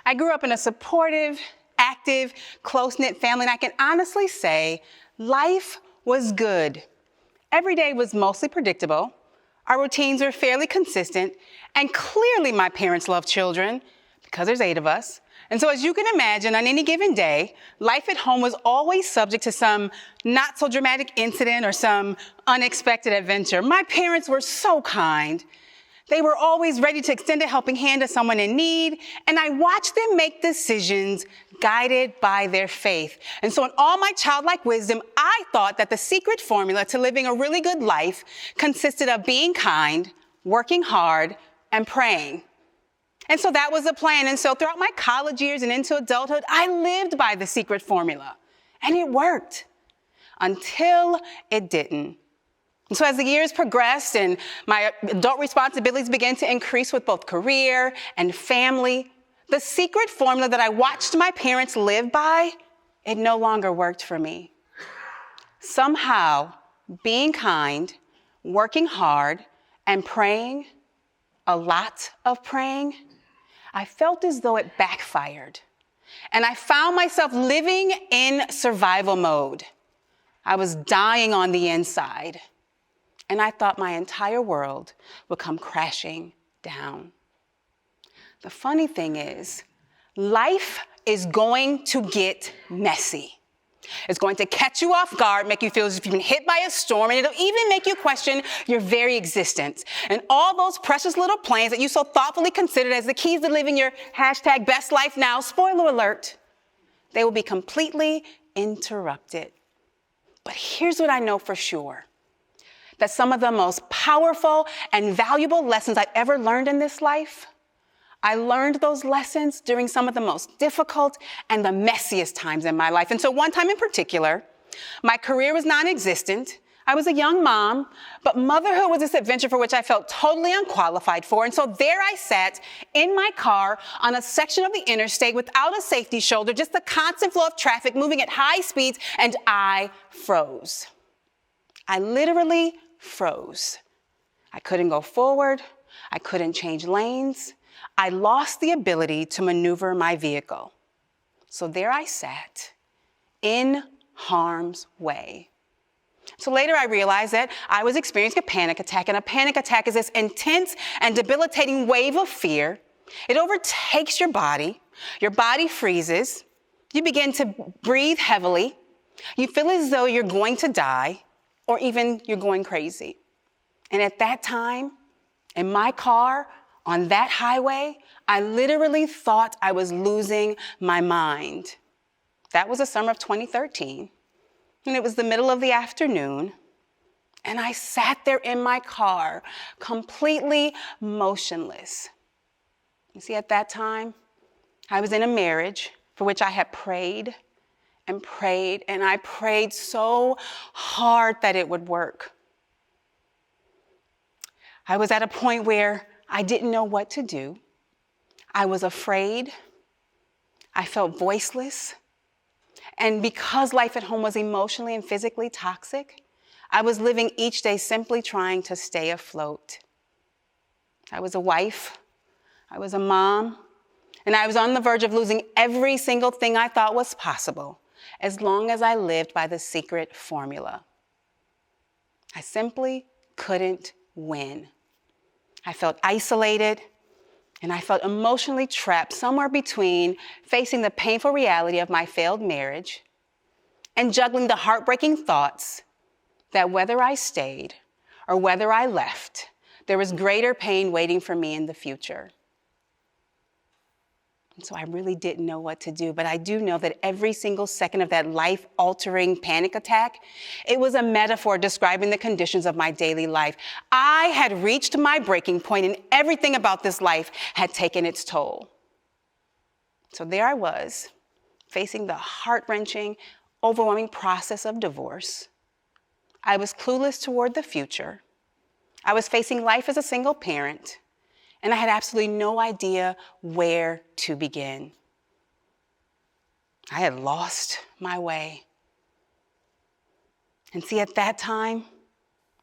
I grew up in a supportive, active, close-knit family, and I can honestly say life was good. Every day was mostly predictable. Our routines were fairly consistent, and clearly my parents loved children because there's 8 of us. And so as you can imagine, on any given day, life at home was always subject to some not so dramatic incident or some unexpected adventure. My parents were so kind. They were always ready to extend a helping hand to someone in need, and I watched them make decisions guided by their faith. And so in all my childlike wisdom, I thought that the secret formula to living a really good life consisted of being kind, working hard, and praying. And so that was the plan. And so throughout my college years and into adulthood, I lived by the secret formula. And it worked until it didn't. And so as the years progressed and my adult responsibilities began to increase with both career and family, the secret formula that I watched my parents live by, it no longer worked for me. Somehow, being kind, working hard, and praying, a lot of praying, I felt as though it backfired. And I found myself living in survival mode. I was dying on the inside. And I thought my entire world would come crashing down. The funny thing is, life is going to get messy. It's going to catch you off guard, make you feel as if you've been hit by a storm, and it'll even make you question your very existence. And all those precious little plans that you so thoughtfully considered as the keys to living your #best life now, spoiler alert, they will be completely interrupted. But here's what I know for sure, that some of the most powerful and valuable lessons I've ever learned in this life, I learned those lessons during some of the most difficult and the messiest times in my life. And so one time in particular, my career was non-existent. I was a young mom, but motherhood was this adventure for which I felt totally unqualified for. And so there I sat in my car on a section of the interstate without a safety shoulder, just the constant flow of traffic moving at high speeds, and I froze. I literally froze. I couldn't go forward. I couldn't change lanes. I lost the ability to maneuver my vehicle. So there I sat in harm's way. So later I realized that I was experiencing a panic attack, and a panic attack is this intense and debilitating wave of fear. It overtakes your body freezes, you begin to breathe heavily, you feel as though you're going to die, or even you're going crazy. And at that time, in my car, on that highway, I literally thought I was losing my mind. That was the summer of 2013, and it was the middle of the afternoon, and I sat there in my car, completely motionless. You see, at that time, I was in a marriage for which I had prayed, and I prayed so hard that it would work. I was at a point where I didn't know what to do. I was afraid. I felt voiceless. And because life at home was emotionally and physically toxic, I was living each day simply trying to stay afloat. I was a wife. I was a mom. And I was on the verge of losing every single thing I thought was possible, as long as I lived by the secret formula. I simply couldn't win. I felt isolated, and I felt emotionally trapped somewhere between facing the painful reality of my failed marriage and juggling the heartbreaking thoughts that whether I stayed or whether I left, there was greater pain waiting for me in the future. And so I really didn't know what to do, but I do know that every single second of that life-altering panic attack, it was a metaphor describing the conditions of my daily life. I had reached my breaking point, and everything about this life had taken its toll. So there I was, facing the heart-wrenching, overwhelming process of divorce. I was clueless toward the future. I was facing life as a single parent, and I had absolutely no idea where to begin. I had lost my way. And see, at that time,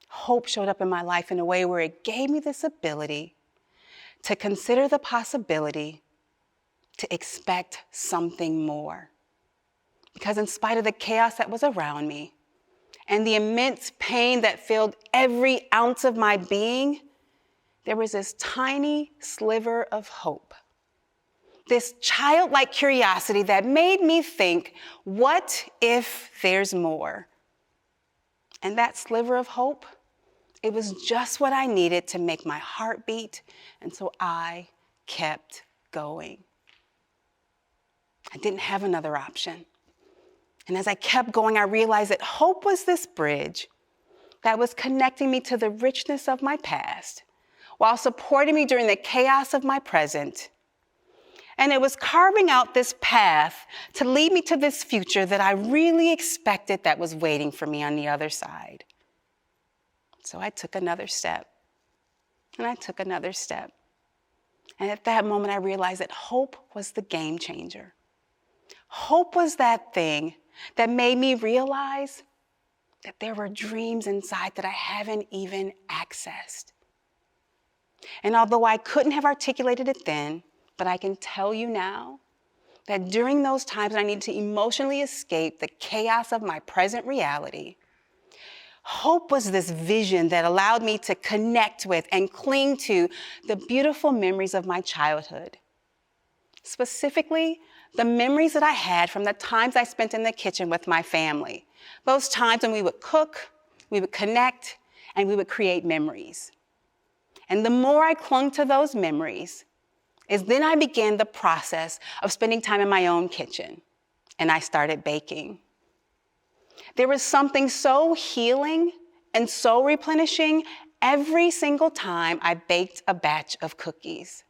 hope showed up in my life in a way where it gave me this ability to consider the possibility to expect something more. Because in spite of the chaos that was around me and the immense pain that filled every ounce of my being, there was this tiny sliver of hope. This childlike curiosity that made me think, what if there's more? And that sliver of hope, it was just what I needed to make my heart beat, and so I kept going. I didn't have another option. And as I kept going, I realized that hope was this bridge that was connecting me to the richness of my past while supporting me during the chaos of my present. And it was carving out this path to lead me to this future that I really expected that was waiting for me on the other side. So I took another step, and I took another step. And at that moment, I realized that hope was the game changer. Hope was that thing that made me realize that there were dreams inside that I haven't even accessed. And although I couldn't have articulated it then, but I can tell you now that during those times I needed to emotionally escape the chaos of my present reality, hope was this vision that allowed me to connect with and cling to the beautiful memories of my childhood. Specifically, the memories that I had from the times I spent in the kitchen with my family. Those times when we would cook, we would connect, and we would create memories. And the more I clung to those memories, is then I began the process of spending time in my own kitchen, and I started baking. There was something so healing and so replenishing every single time I baked a batch of cookies.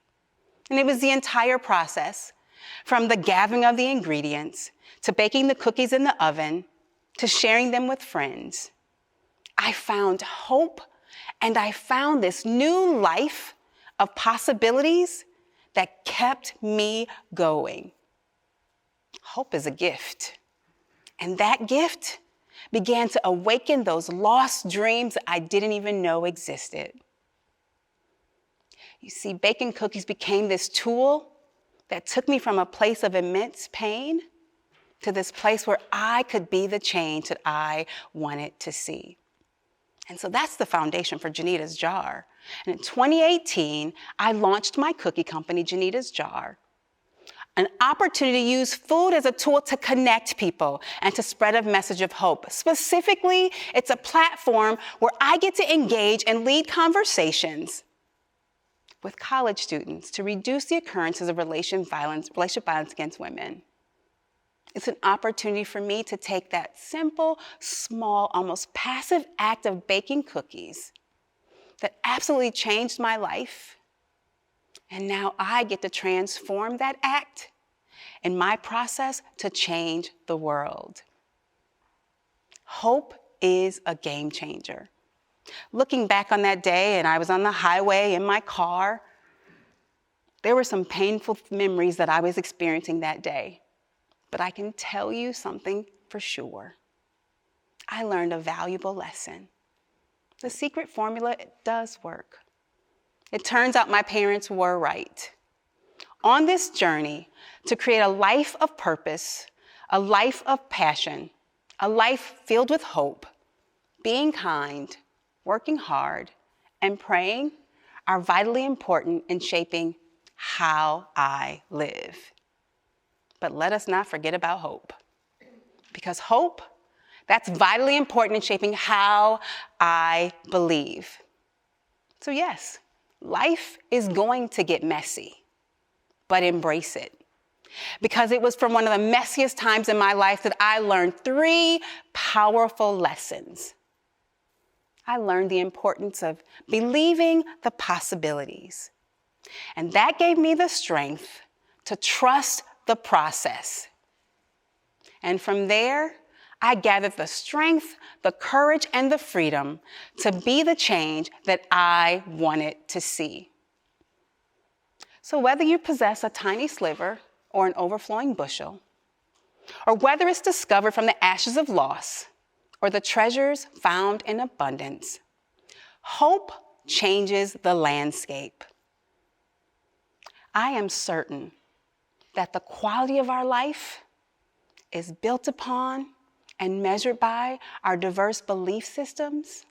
And it was the entire process, from the gathering of the ingredients, to baking the cookies in the oven, to sharing them with friends. I found hope, and I found this new life of possibilities that kept me going. Hope is a gift, and that gift began to awaken those lost dreams I didn't even know existed. You see, baking cookies became this tool that took me from a place of immense pain to this place where I could be the change that I wanted to see. And so that's the foundation for Junita's Jar. And in 2018, I launched my cookie company, Junita's Jar, an opportunity to use food as a tool to connect people and to spread a message of hope. Specifically, it's a platform where I get to engage and lead conversations with college students to reduce the occurrences of relationship violence against women. It's an opportunity for me to take that simple, small, almost passive act of baking cookies that absolutely changed my life. And now I get to transform that act in my process to change the world. Hope is a game changer. Looking back on that day, and I was on the highway in my car, there were some painful memories that I was experiencing that day. But I can tell you something for sure. I learned a valuable lesson. The secret formula, it does work. It turns out my parents were right. On this journey to create a life of purpose, a life of passion, a life filled with hope, being kind, working hard, and praying are vitally important in shaping how I live. But let us not forget about hope. Because hope, that's vitally important in shaping how I believe. So yes, life is going to get messy, but embrace it. Because it was from one of the messiest times in my life that I learned 3 powerful lessons. I learned the importance of believing the possibilities. And that gave me the strength to trust the process. And from there, I gathered the strength, the courage, and the freedom to be the change that I wanted to see. So whether you possess a tiny sliver or an overflowing bushel, or whether it's discovered from the ashes of loss or the treasures found in abundance, hope changes the landscape. I am certain that the quality of our life is built upon and measured by our diverse belief systems.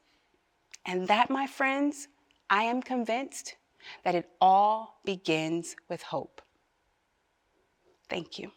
And that, my friends, I am convinced that it all begins with hope. Thank you.